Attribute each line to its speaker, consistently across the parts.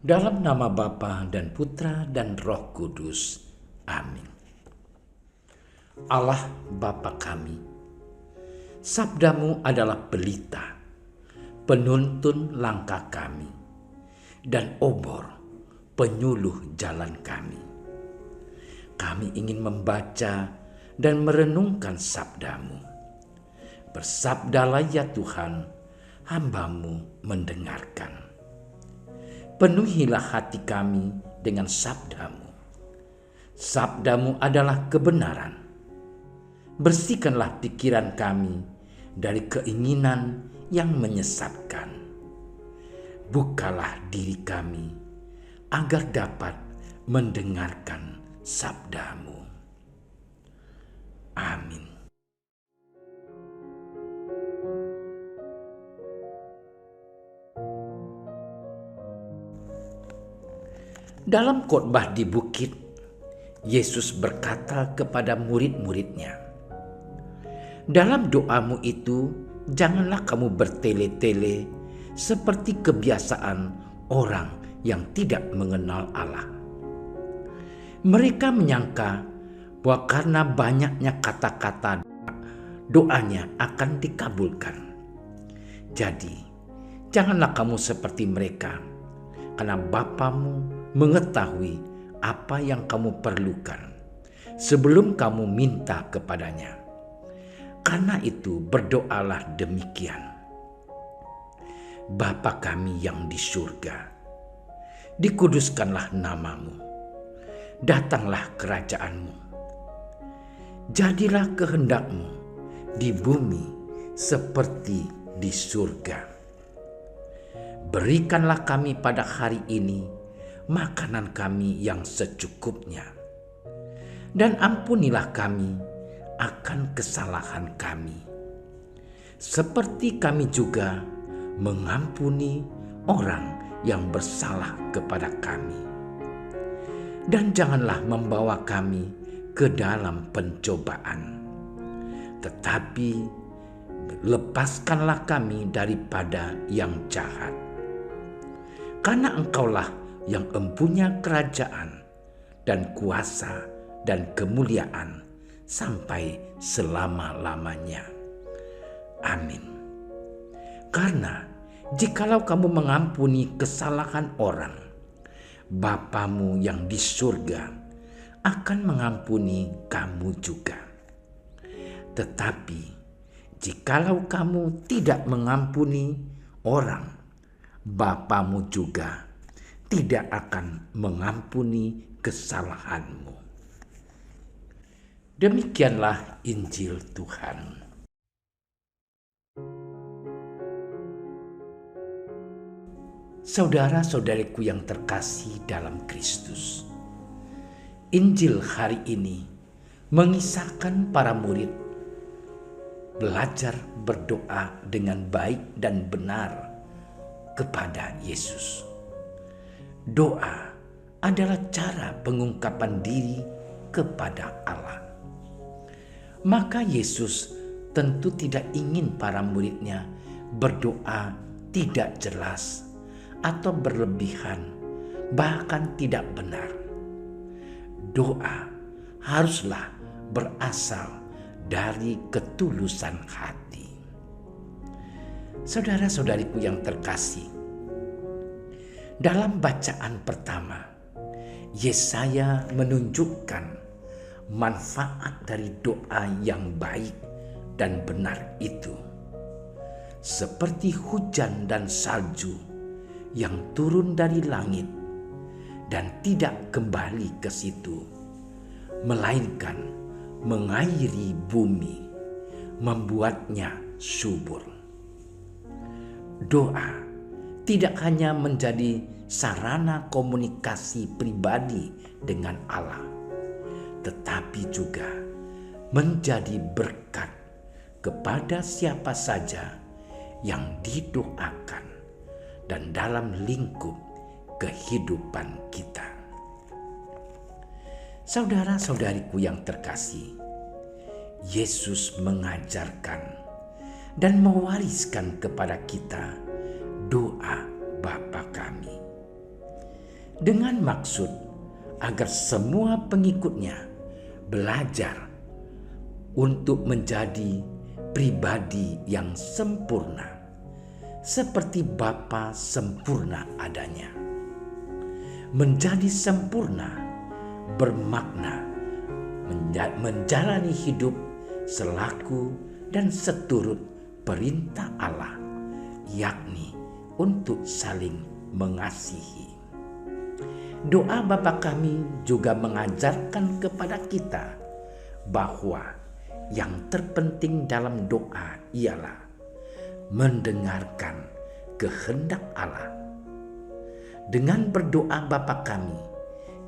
Speaker 1: Dalam nama Bapa dan Putra dan Roh Kudus. Amin. Allah Bapa kami, sabdamu adalah pelita, penuntun langkah kami, dan obor penyuluh jalan kami. Kami ingin membaca dan merenungkan sabdamu. Bersabdalah ya Tuhan, hamba-Mu mendengarkan. Penuhilah hati kami dengan sabdamu. Sabdamu adalah kebenaran. Bersihkanlah pikiran kami dari keinginan yang menyesatkan. Bukalah diri kami agar dapat mendengarkan sabdamu. Amin. Dalam khotbah di bukit, Yesus berkata kepada murid-muridnya, "Dalam doamu itu, janganlah kamu bertele-tele seperti kebiasaan orang yang tidak mengenal Allah." Mereka menyangka bahwa karena banyaknya kata-kata doanya akan dikabulkan. Jadi, janganlah kamu seperti mereka, karena Bapamu mengetahui apa yang kamu perlukan sebelum kamu minta kepadanya. Karena itu berdoalah demikian: Bapa kami yang di surga, dikuduskanlah namamu, datanglah kerajaanmu, jadilah kehendakmu di bumi seperti di surga. Berikanlah kami pada hari ini makanan kami yang secukupnya, dan ampunilah kami akan kesalahan kami, seperti kami juga mengampuni orang yang bersalah kepada kami. Dan janganlah membawa kami ke dalam pencobaan, tetapi lepaskanlah kami daripada yang jahat. Karena Engkaulah yang empunya kerajaan dan kuasa dan kemuliaan sampai selama-lamanya. Amin. Karena jikalau kamu mengampuni kesalahan orang, Bapamu yang di surga akan mengampuni kamu juga. Tetapi jikalau kamu tidak mengampuni orang, Bapamu juga tidak akan mengampuni kesalahanmu. Demikianlah Injil Tuhan. Saudara-saudariku yang terkasih dalam Kristus, Injil hari ini mengisahkan para murid belajar berdoa dengan baik dan benar kepada Yesus. Doa adalah cara pengungkapan diri kepada Allah. Maka Yesus tentu tidak ingin para muridnya berdoa tidak jelas atau berlebihan, bahkan tidak benar. Doa haruslah berasal dari ketulusan hati. Saudara-saudariku yang terkasih, dalam bacaan pertama, Yesaya menunjukkan manfaat dari doa yang baik dan benar itu, seperti hujan dan salju yang turun dari langit dan tidak kembali ke situ, melainkan mengairi bumi, membuatnya subur. Doa tidak hanya menjadi sarana komunikasi pribadi dengan Allah, tetapi juga menjadi berkat kepada siapa saja yang didoakan dan dalam lingkup kehidupan kita. Saudara-saudariku yang terkasih, Yesus mengajarkan dan mewariskan kepada kita doa Bapa Kami, dengan maksud agar semua pengikutnya belajar untuk menjadi pribadi yang sempurna, seperti Bapa sempurna adanya. Menjadi sempurna bermakna menjalani hidup selaku dan seturut perintah Allah, yakni untuk saling mengasihi. Doa Bapa Kami juga mengajarkan kepada kita bahwa yang terpenting dalam doa ialah mendengarkan kehendak Allah. Dengan berdoa Bapa Kami,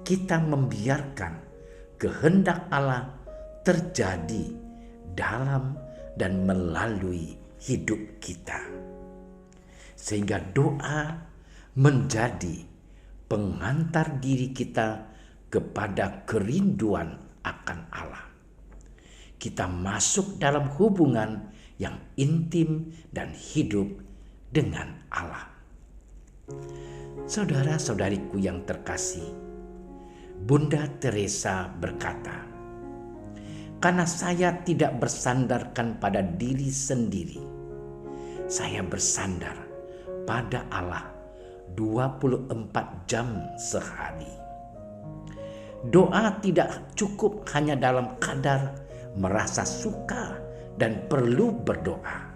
Speaker 1: kita membiarkan kehendak Allah terjadi dalam dan melalui hidup kita, sehingga doa menjadi pengantar diri kita kepada kerinduan akan Allah. Kita masuk dalam hubungan yang intim dan hidup dengan Allah. Saudara-saudariku yang terkasih, Bunda Teresa berkata, "Karena saya tidak bersandarkan pada diri sendiri, saya bersandar pada Allah 24 jam sehari." Doa tidak cukup hanya dalam kadar merasa suka dan perlu berdoa.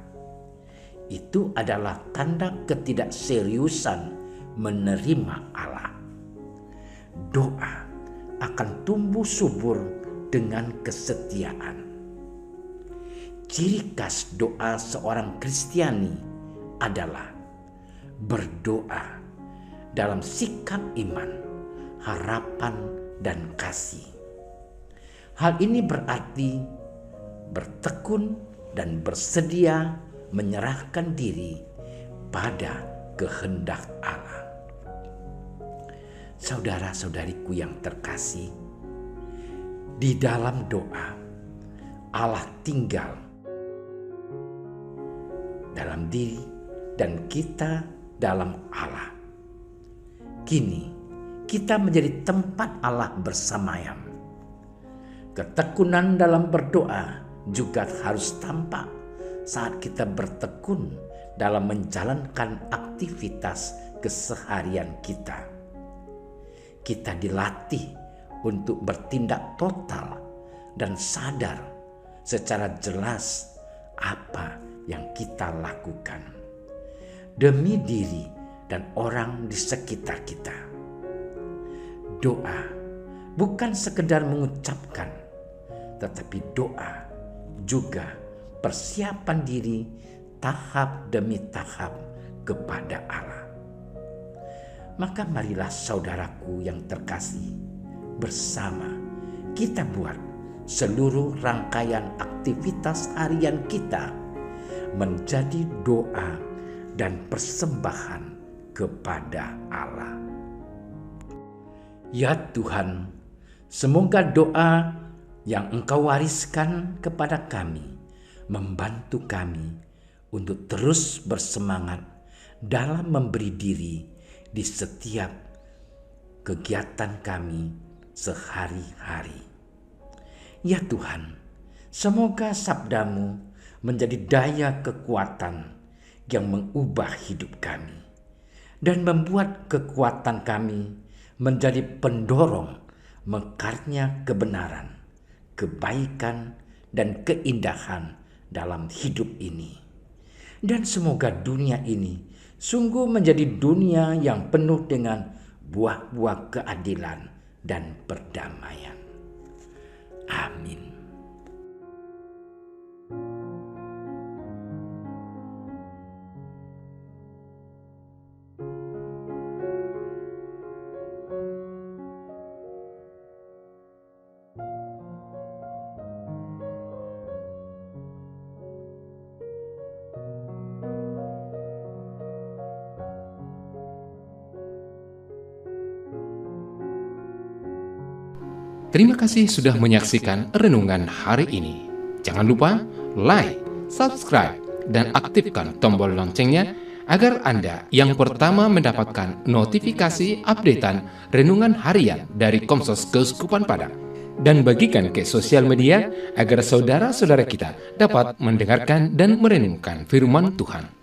Speaker 1: Itu adalah tanda ketidakseriusan menerima Allah. Doa akan tumbuh subur dengan kesetiaan. Ciri khas doa seorang Kristiani adalah berdoa dalam sikap iman, harapan, dan kasih. Hal ini berarti bertekun dan bersedia menyerahkan diri pada kehendak Allah. Saudara-saudariku yang terkasih, di dalam doa Allah tinggal dalam diri dan kita dalam Allah. Kini kita menjadi tempat Allah bersamayam. Ketekunan dalam berdoa juga harus tampak saat kita bertekun dalam menjalankan aktivitas keseharian kita. Kita dilatih untuk bertindak total dan sadar secara jelas apa yang kita lakukan demi diri dan orang di sekitar kita. Doa bukan sekedar mengucapkan, tetapi doa juga persiapan diri tahap demi tahap kepada Allah. Maka marilah saudaraku yang terkasih, bersama kita buat seluruh rangkaian aktivitas harian kita menjadi doa dan persembahan kepada Allah. Ya Tuhan, semoga doa yang Engkau wariskan kepada kami membantu kami untuk terus bersemangat dalam memberi diri di setiap kegiatan kami sehari-hari. Ya Tuhan, semoga sabda-Mu menjadi daya kekuatan yang mengubah hidup kami dan membuat kekuatan kami menjadi pendorong mekarnya kebenaran, kebaikan, dan keindahan dalam hidup ini. Dan semoga dunia ini sungguh menjadi dunia yang penuh dengan buah-buah keadilan dan perdamaian. Amin.
Speaker 2: Terima kasih sudah menyaksikan renungan hari ini. Jangan lupa like, subscribe, dan aktifkan tombol loncengnya agar Anda yang pertama mendapatkan notifikasi updatean renungan harian dari Komsos Keuskupan Padang. Dan bagikan ke sosial media agar saudara-saudara kita dapat mendengarkan dan merenungkan firman Tuhan.